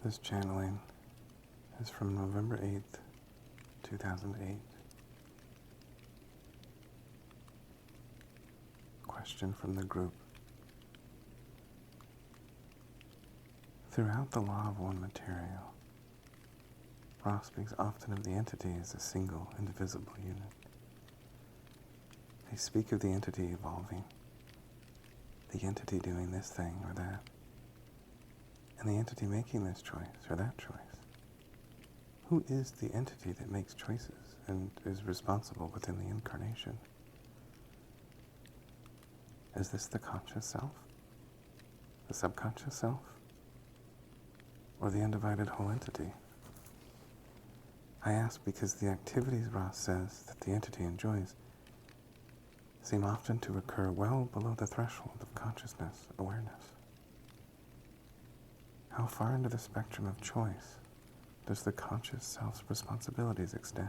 This channeling is from November 8th, 2008. Question from the group. Throughout the law of one material, Ra speaks often of the entity as a single, indivisible unit. They speak of the entity evolving, the entity doing this thing or that, and the entity making this choice or that choice. Who is the entity that makes choices and is responsible within the incarnation? Is this the conscious self, the subconscious self, or the undivided whole entity? I ask because the activities Ra says that the entity enjoys seem often to occur well below the threshold of consciousness awareness. How far into the spectrum of choice does the conscious self's responsibilities extend?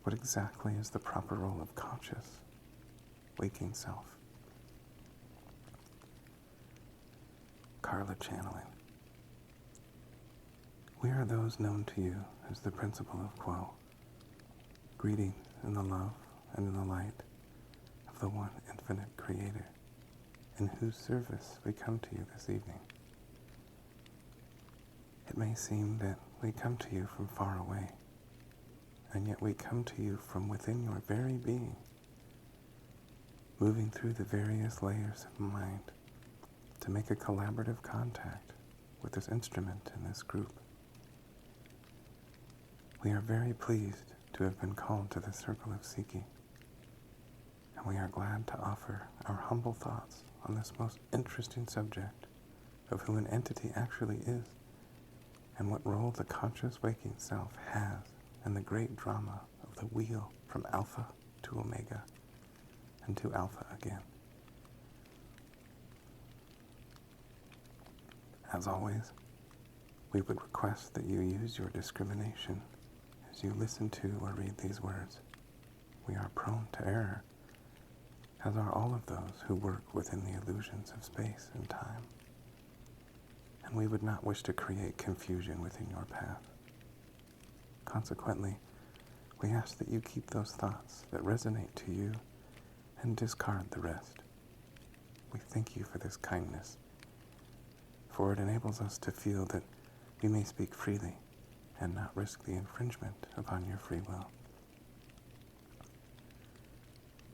What exactly is the proper role of conscious, waking self? Carla channeling. We are those known to you as the principle of Quo. Greetings in the love and in the light of the one infinite Creator, in whose service we come to you this evening. It may seem that we come to you from far away, and yet we come to you from within your very being, moving through the various layers of mind to make a collaborative contact with this instrument in this group. We are very pleased to have been called to the circle of seeking, and we are glad to offer our humble thoughts on this most interesting subject of who an entity actually is and what role the conscious waking self has in the great drama of the wheel from Alpha to Omega and to Alpha again. As always, we would request that you use your discrimination as you listen to or read these words. We are prone to error, as are all of those who work within the illusions of space and time. And we would not wish to create confusion within your path. Consequently, we ask that you keep those thoughts that resonate to you and discard the rest. We thank you for this kindness, for it enables us to feel that we may speak freely and not risk the infringement upon your free will.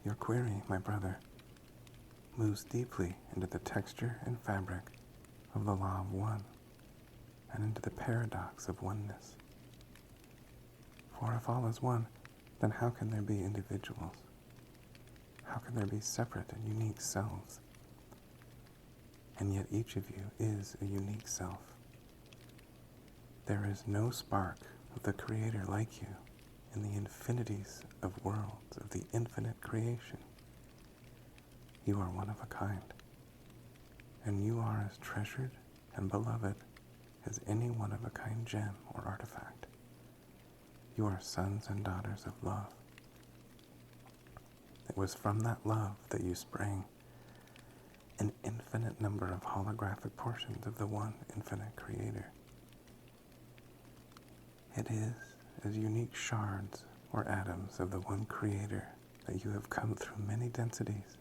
Your query, my brother, moves deeply into the texture and fabric of the law of one and into the paradox of oneness. For if all is one, then how can there be individuals? How can there be separate and unique selves? And yet each of you is a unique self. There is no spark of the Creator like you in the infinities of worlds of the infinite creation. You are one of a kind, and you are as treasured and beloved as any one-of-a-kind gem or artifact. You are sons and daughters of love. It was from that love that you sprang an infinite number of holographic portions of the one infinite Creator. It is as unique shards or atoms of the one Creator that you have come through many densities,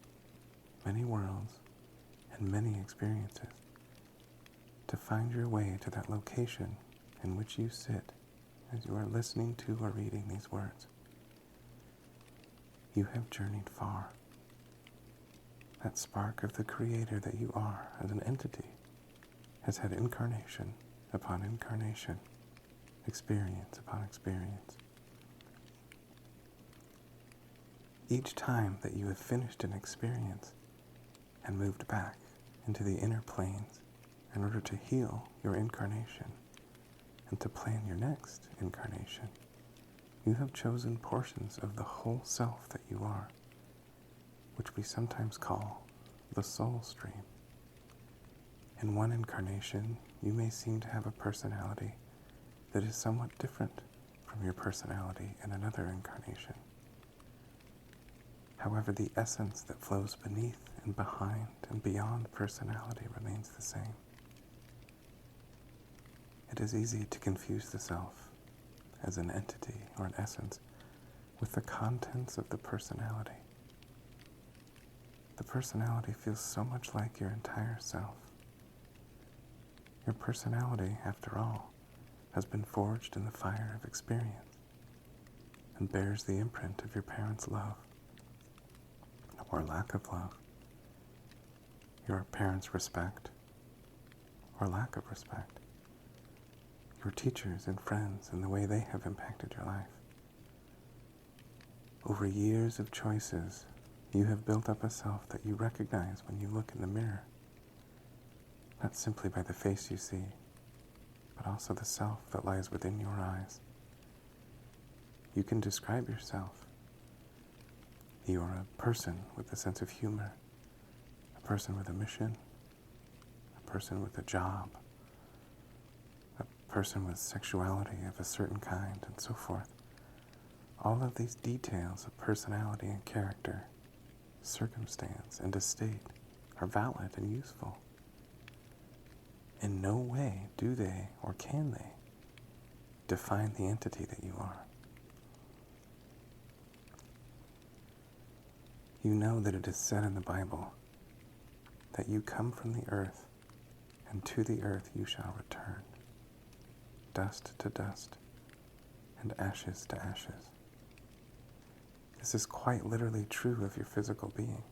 many worlds, and many experiences to find your way to that location in which you sit as you are listening to or reading these words. You have journeyed far. That spark of the Creator that you are as an entity has had incarnation upon incarnation, experience upon experience. Each time that you have finished an experience and moved back into the inner planes in order to heal your incarnation and to plan your next incarnation, you have chosen portions of the whole self that you are, which we sometimes call the soul stream. In one incarnation, you may seem to have a personality that is somewhat different from your personality in another incarnation. However, the essence that flows beneath and behind and beyond personality remains the same. It is easy to confuse the self as an entity or an essence with the contents of the personality. The personality feels so much like your entire self. Your personality, after all, has been forged in the fire of experience and bears the imprint of your parents' love or lack of love, your parents' respect or lack of respect, your teachers and friends and the way they have impacted your life. Over years of choices, you have built up a self that you recognize when you look in the mirror, not simply by the face you see, but also the self that lies within your eyes. You can describe yourself. You are a person with a sense of humor, a person with a mission, a person with a job, a person with sexuality of a certain kind, and so forth. All of these details of personality and character, circumstance and estate are valid and useful. In no way do they, or can they, define the entity that you are. You know that it is said in the Bible that you come from the earth, and to the earth you shall return, dust to dust, and ashes to ashes. This is quite literally true of your physical being.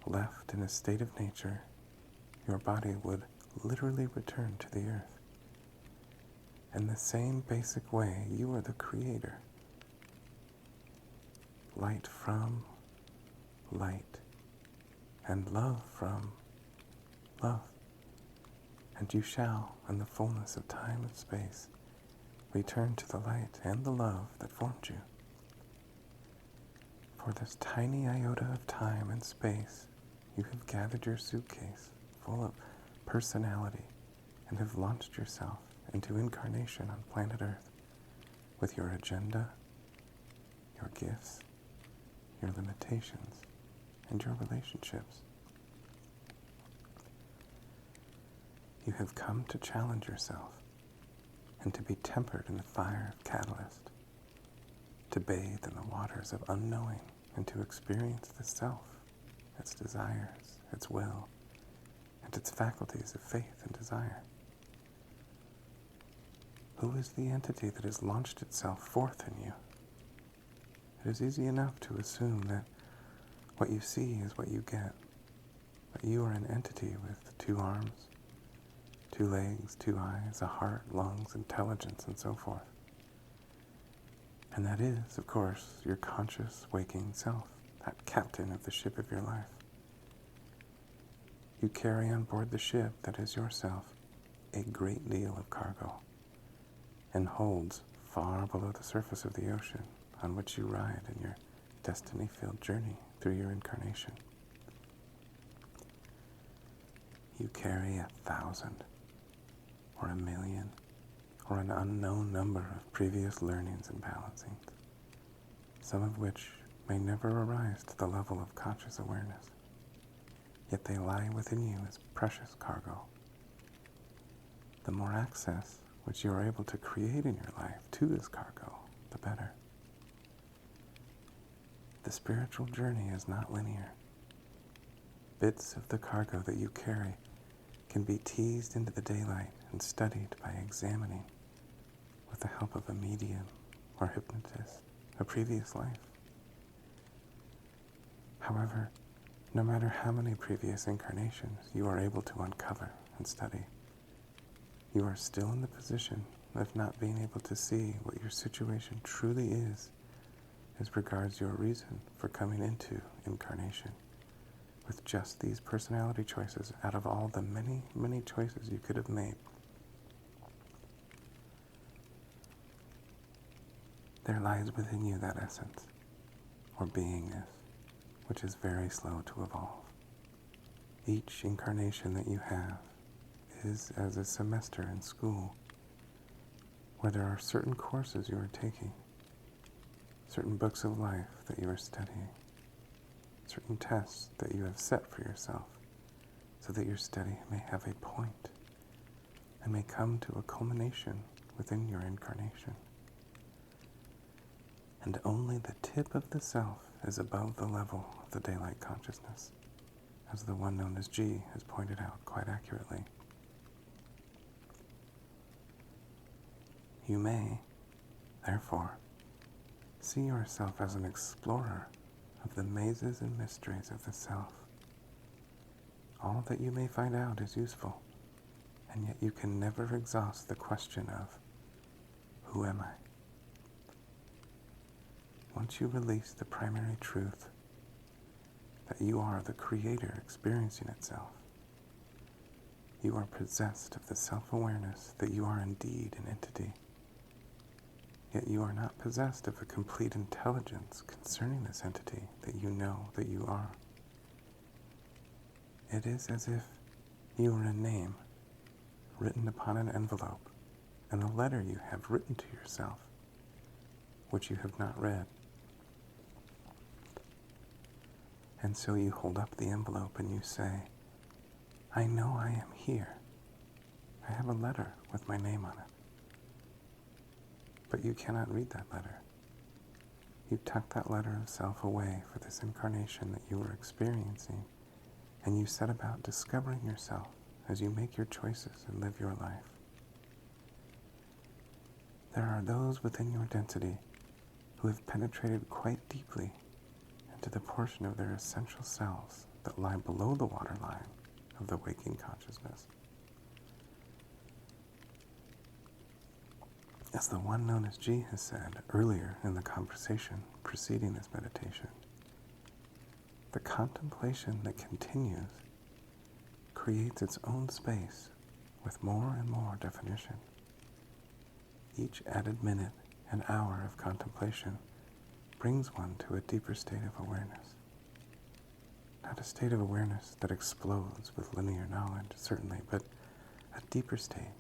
Left in a state of nature, your body would literally return to the earth. In the same basic way, you are the creator. Light from light, and love from love. And you shall, in the fullness of time and space, return to the light and the love that formed you. For this tiny iota of time and space, you have gathered your suitcase full of personality and have launched yourself into incarnation on planet Earth with your agenda, your gifts, your limitations, and your relationships. You have come to challenge yourself and to be tempered in the fire of catalyst, to bathe in the waters of unknowing and to experience the self, its desires, its will, and its faculties of faith and desire. Who is the entity that has launched itself forth in you? It is easy enough to assume that what you see is what you get, but you are an entity with 2 arms, 2 legs, 2 eyes, a heart, lungs, intelligence, and so forth. And that is, of course, your conscious, waking self, that captain of the ship of your life. You carry on board the ship that is yourself a great deal of cargo, and holds far below the surface of the ocean on which you ride in your destiny-filled journey through your incarnation. You carry 1,000, or 1,000,000, or an unknown number of previous learnings and balancings, some of which may never arise to the level of conscious awareness, yet they lie within you as precious cargo. The more access which you are able to create in your life to this cargo, the better. The spiritual journey is not linear. Bits of the cargo that you carry can be teased into the daylight and studied by examining, with the help of a medium or hypnotist, a previous life. However, no matter how many previous incarnations you are able to uncover and study, you are still in the position of not being able to see what your situation truly is as regards your reason for coming into incarnation, with just these personality choices out of all the many, many choices you could have made. There lies within you that essence, or beingness, which is very slow to evolve. Each incarnation that you have is as a semester in school, where there are certain courses you are taking, certain books of life that you are studying, certain tests that you have set for yourself, so that your study may have a point, and may come to a culmination within your incarnation. And only the tip of the self is above the level of the daylight consciousness, as the one known as G has pointed out quite accurately. You may, therefore, see yourself as an explorer of the mazes and mysteries of the self. All that you may find out is useful, and yet you can never exhaust the question of, who am I? Once you release the primary truth that you are the creator experiencing itself, you are possessed of the self-awareness that you are indeed an entity. Yet you are not possessed of a complete intelligence concerning this entity that you know that you are. It is as if you are a name written upon an envelope and a letter you have written to yourself, which you have not read. And so you hold up the envelope and you say, I know I am here. I have a letter with my name on it. But you cannot read that letter. You tuck that letter of self away for this incarnation that you are experiencing, and you set about discovering yourself as you make your choices and live your life. There are those within your density who have penetrated quite deeply into the portion of their essential selves that lie below the waterline of the waking consciousness. As the one known as G has said earlier in the conversation preceding this meditation, the contemplation that continues creates its own space with more and more definition. Each added minute and hour of contemplation brings one to a deeper state of awareness. Not a state of awareness that explodes with linear knowledge, certainly, but a deeper state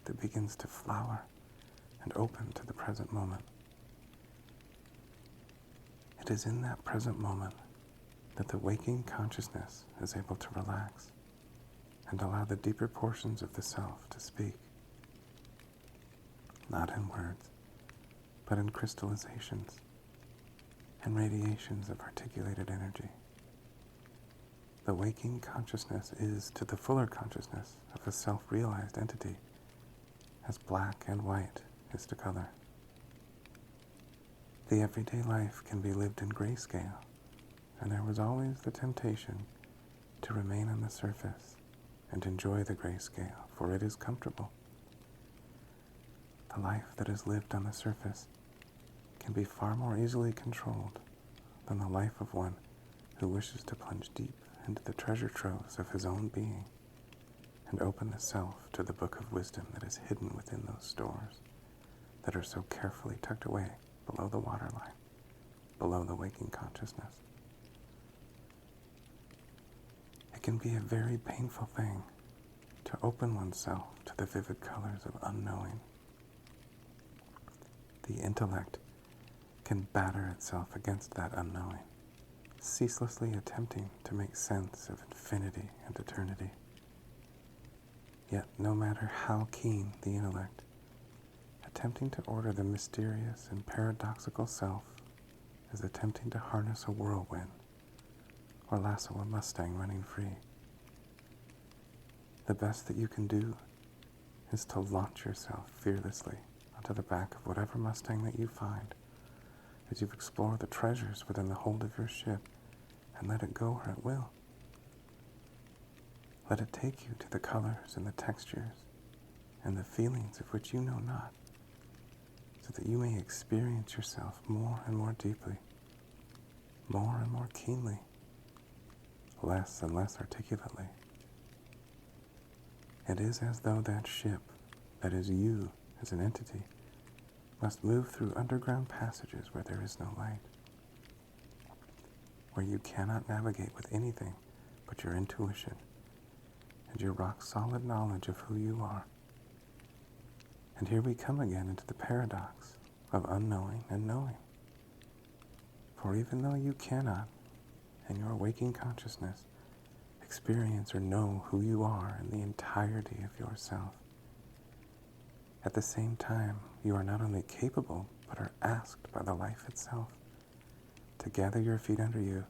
that begins to flower and open to the present moment. It is in that present moment that the waking consciousness is able to relax and allow the deeper portions of the self to speak, not in words, but in crystallizations and radiations of articulated energy. The waking consciousness is to the fuller consciousness of a self-realized entity as black and white is to color. The everyday life can be lived in grayscale, and there was always the temptation to remain on the surface and enjoy the grayscale, for it is comfortable. The life that is lived on the surface can be far more easily controlled than the life of one who wishes to plunge deep into the treasure troves of his own being and open the self to the book of wisdom that is hidden within those stores that are so carefully tucked away below the waterline, below the waking consciousness. It can be a very painful thing to open oneself to the vivid colors of unknowing. The intellect can batter itself against that unknowing, ceaselessly attempting to make sense of infinity and eternity. Yet no matter how keen the intellect, attempting to order the mysterious and paradoxical self is attempting to harness a whirlwind or lasso a mustang running free. The best that you can do is to launch yourself fearlessly onto the back of whatever mustang that you find as you explore the treasures within the hold of your ship and let it go where it will. Let it take you to the colors and the textures and the feelings of which you know not, so that you may experience yourself more and more deeply, more and more keenly, less and less articulately. It is as though that ship, that is you as an entity, must move through underground passages where there is no light, where you cannot navigate with anything but your intuition and your rock-solid knowledge of who you are. And here we come again into the paradox of unknowing and knowing. For even though you cannot, in your waking consciousness, experience or know who you are in the entirety of yourself, At the same time, you are not only capable, but are asked by the life itself to gather your feet under you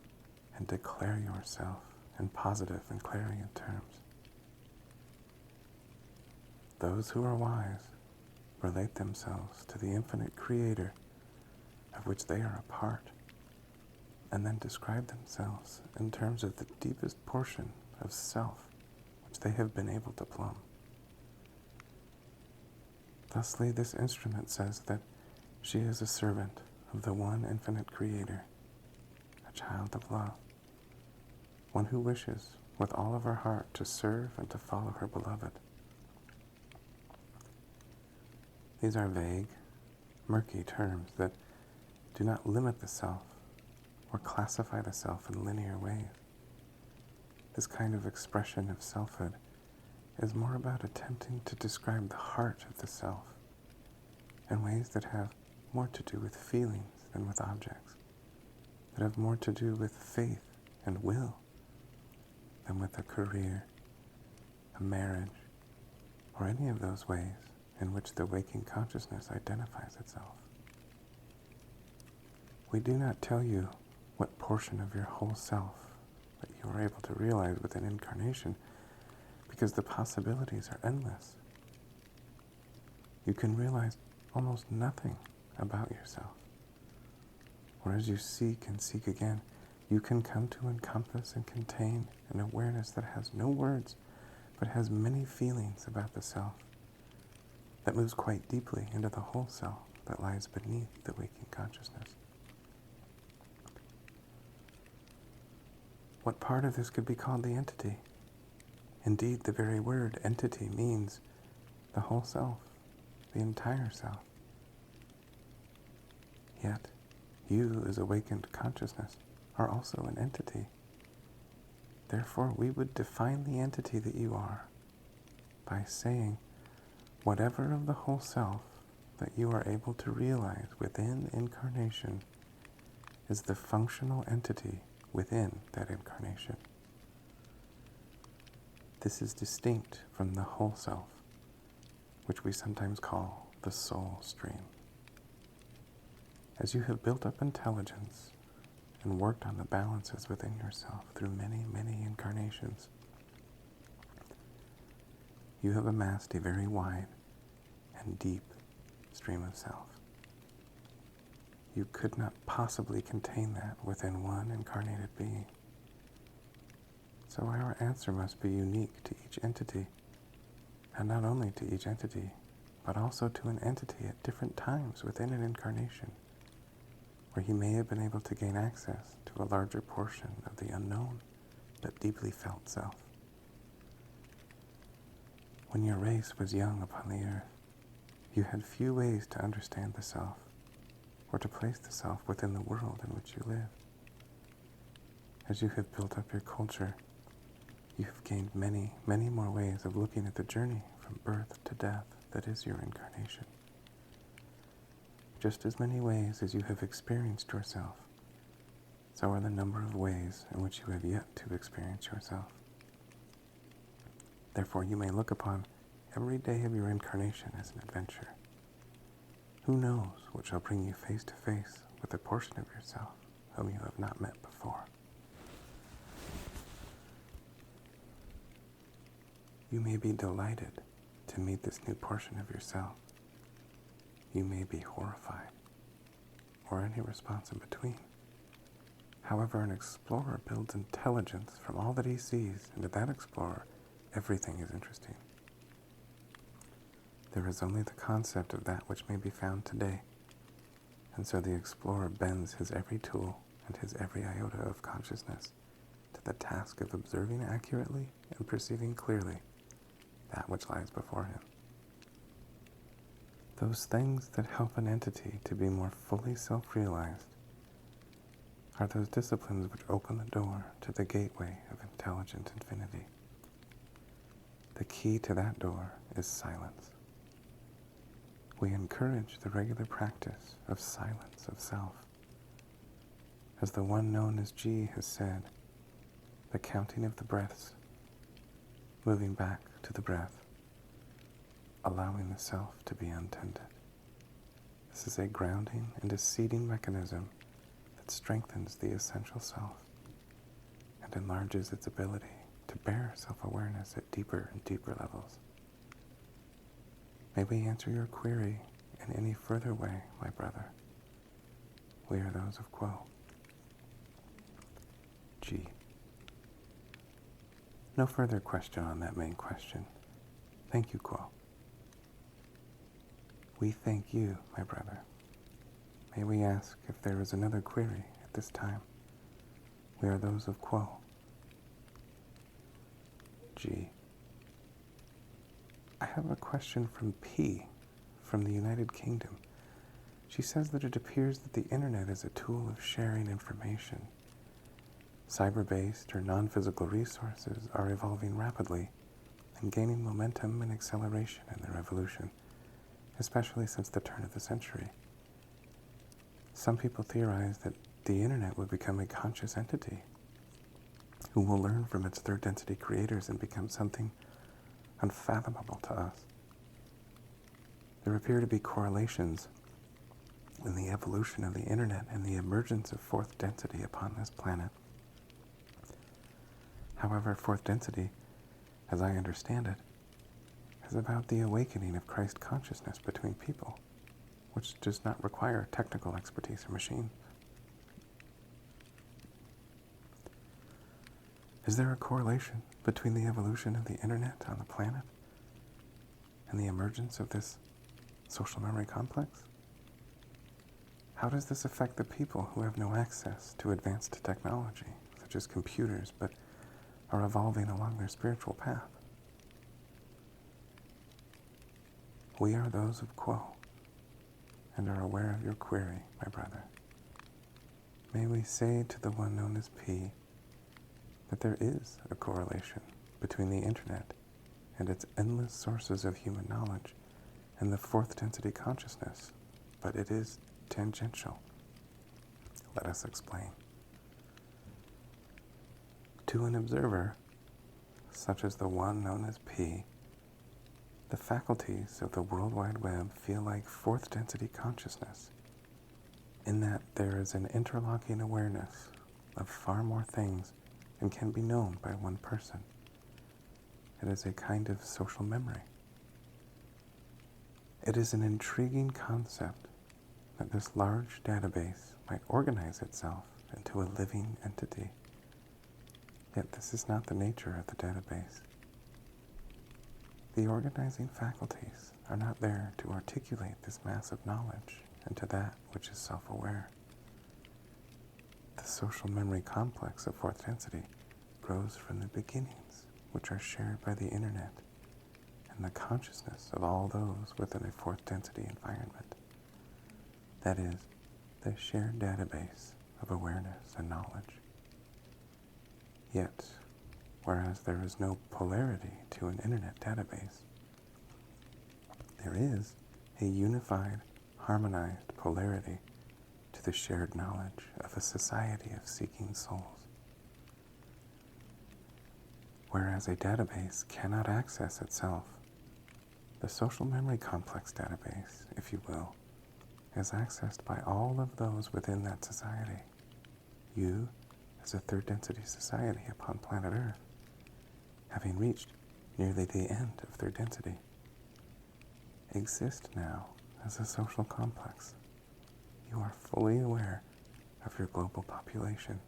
and declare yourself in positive and clarion terms. Those who are wise relate themselves to the infinite Creator of which they are a part, and then describe themselves in terms of the deepest portion of self which they have been able to plumb. Thusly, this instrument says that she is a servant of the one infinite Creator, a child of love, one who wishes with all of her heart to serve and to follow her beloved. These are vague, murky terms that do not limit the self or classify the self in linear ways. This kind of expression of selfhood is more about attempting to describe the heart of the self in ways that have more to do with feelings than with objects, that have more to do with faith and will than with a career, a marriage, or any of those ways in which the waking consciousness identifies itself. We do not tell you what portion of your whole self that you are able to realize within incarnation, because the possibilities are endless. You can realize almost nothing about yourself. Or as you seek and seek again, you can come to encompass and contain an awareness that has no words, but has many feelings about the self, that moves quite deeply into the whole self that lies beneath the waking consciousness. What part of this could be called the entity? Indeed, the very word entity means the whole self, the entire self. Yet, you as awakened consciousness are also an entity. Therefore, we would define the entity that you are by saying, whatever of the whole self that you are able to realize within incarnation is the functional entity within that incarnation. This is distinct from the whole self, which we sometimes call the soul stream. As you have built up intelligence and worked on the balances within yourself through many, many incarnations, you have amassed a very wide and deep stream of self. You could not possibly contain that within one incarnated being. So our answer must be unique to each entity, and not only to each entity, but also to an entity at different times within an incarnation, where he may have been able to gain access to a larger portion of the unknown but deeply felt self. When your race was young upon the earth, you had few ways to understand the self, or to place the self within the world in which you live. As you have built up your culture, you have gained many, many more ways of looking at the journey from birth to death that is your incarnation. Just as many ways as you have experienced yourself, so are the number of ways in which you have yet to experience yourself. Therefore, you may look upon every day of your incarnation as an adventure. Who knows what shall bring you face to face with a portion of yourself whom you have not met before? You may be delighted to meet this new portion of yourself. You may be horrified, or any response in between. However, an explorer builds intelligence from all that he sees, and to that explorer, everything is interesting. There is only the concept of that which may be found today, and so the explorer bends his every tool and his every iota of consciousness to the task of observing accurately and perceiving clearly that which lies before him. Those things that help an entity to be more fully self-realized are those disciplines which open the door to the gateway of intelligent infinity. The key to that door is silence. We encourage the regular practice of silence of self. As the one known as G has said, the counting of the breaths, moving back to the breath, allowing the self to be untended. This is a grounding and a seeding mechanism that strengthens the essential self and enlarges its ability to bear self-awareness at deeper and deeper levels. May we answer your query in any further way, my brother. We are those of Quo. G. No further question on that main question. Thank you, Quo. We thank you, my brother. May we ask if there is another query at this time. We are those of Quo. G. I have a question from P, from the United Kingdom. She says that it appears that the internet is a tool of sharing information. Cyber-based or non-physical resources are evolving rapidly and gaining momentum and acceleration in their evolution, especially since the turn of the century. Some people theorize that the internet will become a conscious entity who will learn from its third density creators and become something unfathomable to us. There appear to be correlations in the evolution of the internet and the emergence of fourth density upon this planet. However, fourth density, as I understand it, is about the awakening of Christ consciousness between people, which does not require technical expertise or machines. Is there a correlation between the evolution of the internet on the planet and the emergence of this social memory complex? How does this affect the people who have no access to advanced technology, such as computers, but are evolving along their spiritual path? We are those of Quo, and are aware of your query, my brother. May we say to the one known as P that there is a correlation between the internet and its endless sources of human knowledge and the fourth density consciousness, but it is tangential. Let us explain. To an observer, such as the one known as P, the faculties of the World Wide Web feel like fourth density consciousness, in that there is an interlocking awareness of far more things than can be known by one person. It is a kind of social memory. It is an intriguing concept that this large database might organize itself into a living entity. Yet this is not the nature of the database. The organizing faculties are not there to articulate this mass of knowledge into that which is self-aware. The social memory complex of fourth density grows from the beginnings, which are shared by the internet, and the consciousness of all those within a fourth density environment. That is, the shared database of awareness and knowledge. Yet, whereas there is no polarity to an internet database, there is a unified, harmonized polarity to the shared knowledge of a society of seeking souls. Whereas a database cannot access itself, the social memory complex database, if you will, is accessed by all of those within that society. You, as a third density society upon planet Earth, having reached nearly the end of third density, exist now as a social complex. You are fully aware of your global population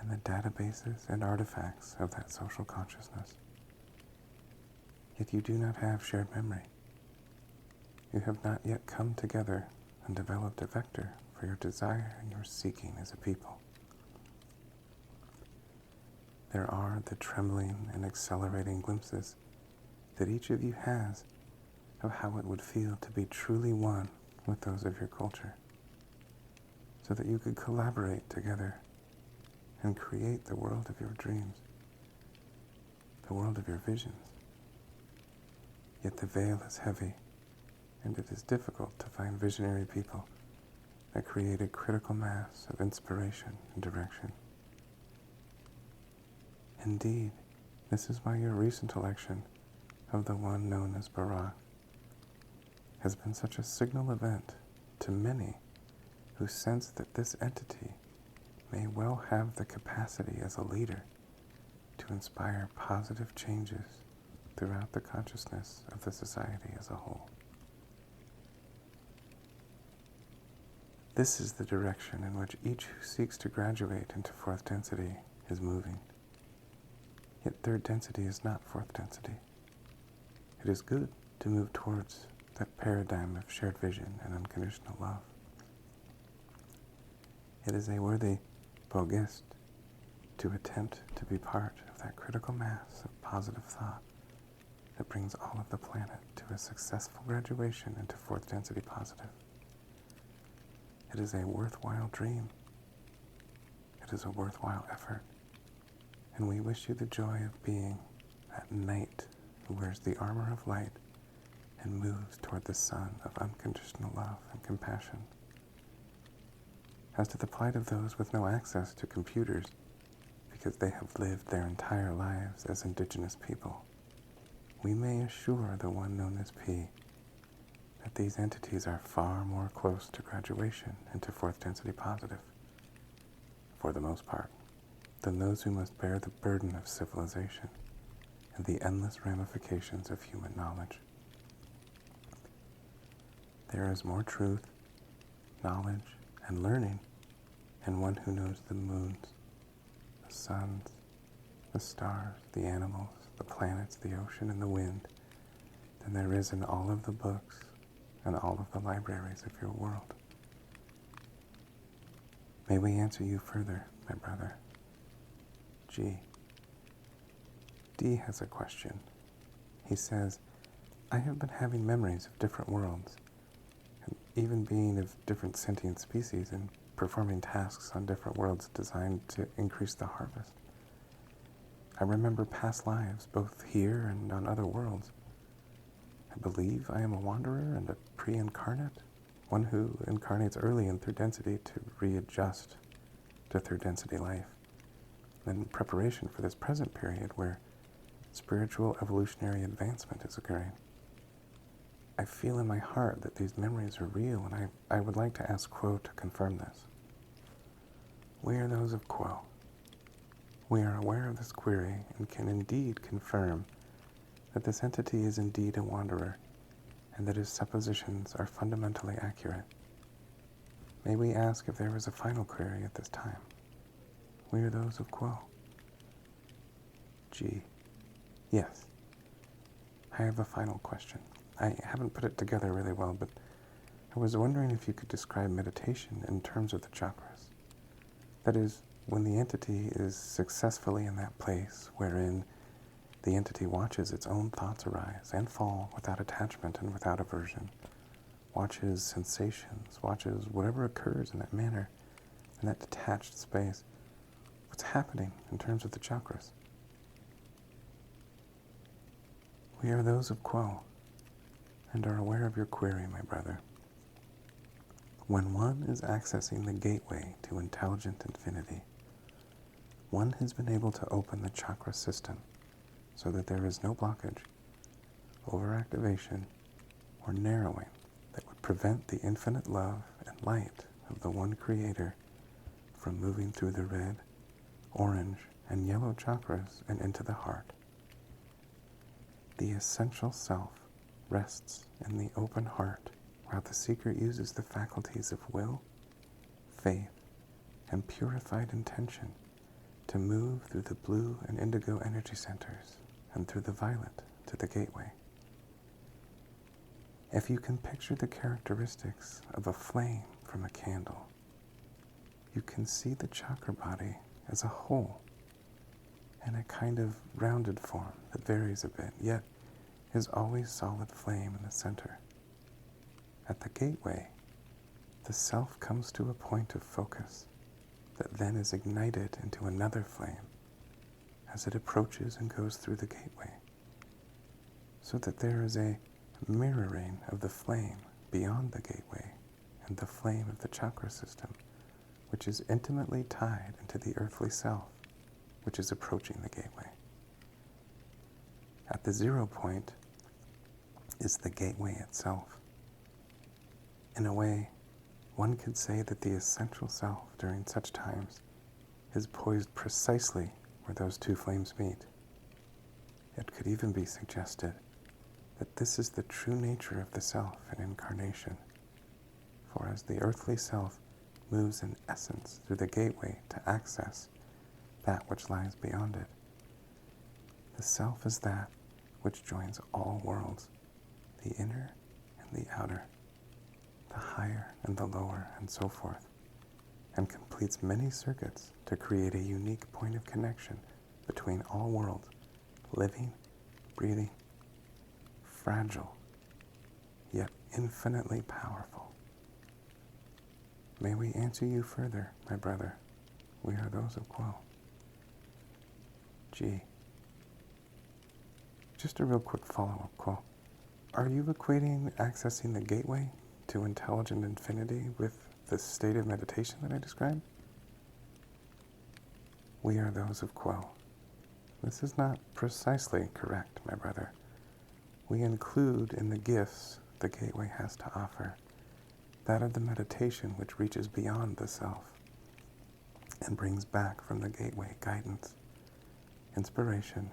and the databases and artifacts of that social consciousness. Yet you do not have shared memory. You have not yet come together and developed a vector for your desire and your seeking as a people. There are the trembling and accelerating glimpses that each of you has of how it would feel to be truly one with those of your culture, so that you could collaborate together and create the world of your dreams, the world of your visions. Yet the veil is heavy, and it is difficult to find visionary people that create a critical mass of inspiration and direction. Indeed, this is why your recent election of the one known as Barak has been such a signal event to many who sense that this entity may well have the capacity as a leader to inspire positive changes throughout the consciousness of the society as a whole. This is the direction in which each who seeks to graduate into fourth density is moving. Yet third density is not fourth density. It is good to move towards that paradigm of shared vision and unconditional love. It is a worthy bogus to attempt to be part of that critical mass of positive thought that brings all of the planet to a successful graduation into fourth density positive. It is a worthwhile dream. It is a worthwhile effort. And we wish you the joy of being that knight who wears the armor of light and moves toward the sun of unconditional love and compassion. As to the plight of those with no access to computers, because they have lived their entire lives as indigenous people, we may assure the one known as P that these entities are far more close to graduation into fourth density positive, for the most part, than those who must bear the burden of civilization and the endless ramifications of human knowledge. There is more truth, knowledge, and learning in one who knows the moons, the suns, the stars, the animals, the planets, the ocean, and the wind than there is in all of the books and all of the libraries of your world. May we answer you further, my brother. G. D has a question. He says, I have been having memories of different worlds, and even being of different sentient species and performing tasks on different worlds designed to increase the harvest. I remember past lives, both here and on other worlds. I believe I am a wanderer and a pre-incarnate, one who incarnates early in third density to readjust to third density life, in preparation for this present period where spiritual evolutionary advancement is occurring. I feel in my heart that these memories are real, and I would like to ask Quo to confirm this. We are those of Quo. We are aware of this query and can indeed confirm that this entity is indeed a wanderer and that his suppositions are fundamentally accurate. May we ask if there is a final query at this time? We are those of Quo. G. Yes. I have a final question. I haven't put it together really well, but I was wondering if you could describe meditation in terms of the chakras. That is, when the entity is successfully in that place wherein the entity watches its own thoughts arise and fall without attachment and without aversion, watches sensations, watches whatever occurs in that manner, in that detached space, what's happening in terms of the chakras? We are those of Quo, and are aware of your query, my brother. When one is accessing the gateway to intelligent infinity, one has been able to open the chakra system so that there is no blockage, overactivation, or narrowing that would prevent the infinite love and light of the one Creator from moving through the red, orange, and yellow chakras and into the heart. The essential self rests in the open heart while the seeker uses the faculties of will, faith, and purified intention to move through the blue and indigo energy centers and through the violet to the gateway. If you can picture the characteristics of a flame from a candle, you can see the chakra body as a whole in a kind of rounded form that varies a bit, yet is always solid flame in the center. At the gateway, the self comes to a point of focus that then is ignited into another flame as it approaches and goes through the gateway, so that there is a mirroring of the flame beyond the gateway and the flame of the chakra system, which is intimately tied into the earthly self, which is approaching the gateway. At The 0 point is the gateway itself. In a way, one could say that the essential self during such times is poised precisely where those two flames meet. It could even be suggested that this is the true nature of the self in incarnation, for as the earthly self moves in essence through the gateway to access that which lies beyond it, the self is that which joins all worlds, the inner and the outer, the higher and the lower, and so forth, and completes many circuits to create a unique point of connection between all worlds, living, breathing, fragile, yet infinitely powerful. May we answer you further, my brother. We are those of Quo. G. Just a real quick follow-up, Quo. Are you equating accessing the gateway to intelligent infinity with the state of meditation that I described? We are those of Quo. This is not precisely correct, my brother. We include in the gifts the gateway has to offer that of the meditation which reaches beyond the self and brings back from the gateway guidance, inspiration,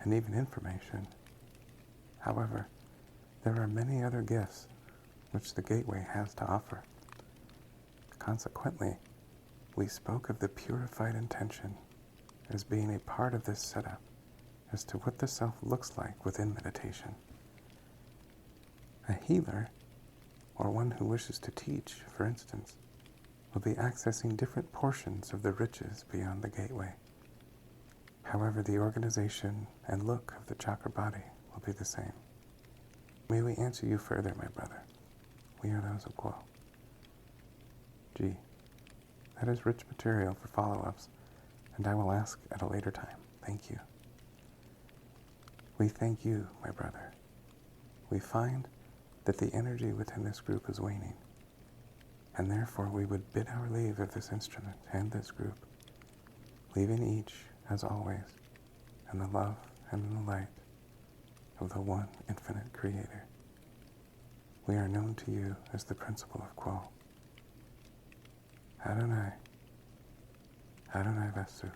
and even information. However, there are many other gifts which the gateway has to offer. Consequently, we spoke of the purified intention as being a part of this setup as to what the self looks like within meditation. A healer, or one who wishes to teach, for instance, will be accessing different portions of the riches beyond the gateway. However, the organization and look of the chakra body will be the same. May we answer you further, my brother. We are those of Quo. G. That is rich material for follow-ups, and I will ask at a later time. Thank you. We thank you, my brother. We find that the energy within this group is waning, and therefore we would bid our leave of this instrument and this group, leaving each, as always, in the love and in the light of the one infinite Creator. We are known to you as the principle of Quo. Adonai, Adonai Vesu.